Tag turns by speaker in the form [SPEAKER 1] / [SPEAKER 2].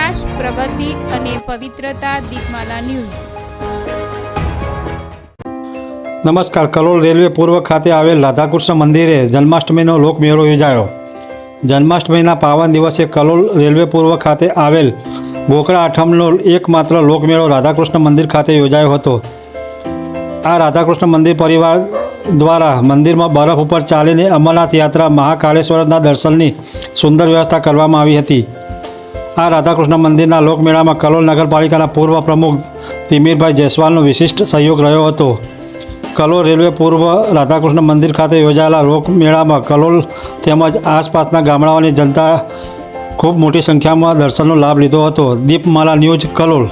[SPEAKER 1] વિકાસ, પ્રગતિ અને પવિત્રતા. દીપમાલા ન્યૂઝ.
[SPEAKER 2] નમસ્કાર. કલોલ રેલવે પૂર્વ ખાતે આવેલ રાધાકૃષ્ણ મંદિરે જન્માષ્ટમીનો લોકમેળો યોજાયો. જન્માષ્ટમીના પાવન દિવસે કલોલ રેલવે પૂર્વ ખાતે આવેલ ગોકળા આઠમનો એકમાત્ર લોકમેળો રાધાકૃષ્ણ મંદિર ખાતે યોજાયો હતો. આ રાધાકૃષ્ણ મંદિર પરિવાર દ્વારા મંદિરમાં બરફ ઉપર ચાલીને અમરનાથ યાત્રા મહાકાળેશ્વરના દર્શનની સુંદર વ્યવસ્થા કરવામાં આવી હતી. આ રાધાકૃષ્ણ મંદિરના લોકમેળામાં કલોલ નગરપાલિકાના પૂર્વ પ્રમુખ તિમિરભાઈ જયસ્વાલનો વિશિષ્ટ સહયોગ રહ્યો હતો. કલોલ રેલવે પૂર્વ રાધાકૃષ્ણ મંદિર ખાતે યોજાયેલા લોકમેળામાં કલોલ તેમજ આસપાસના ગામડાઓની જનતા ખૂબ મોટી સંખ્યામાં દર્શનનો લાભ લીધો હતો. દીપમાલા ન્યૂઝ, કલોલ.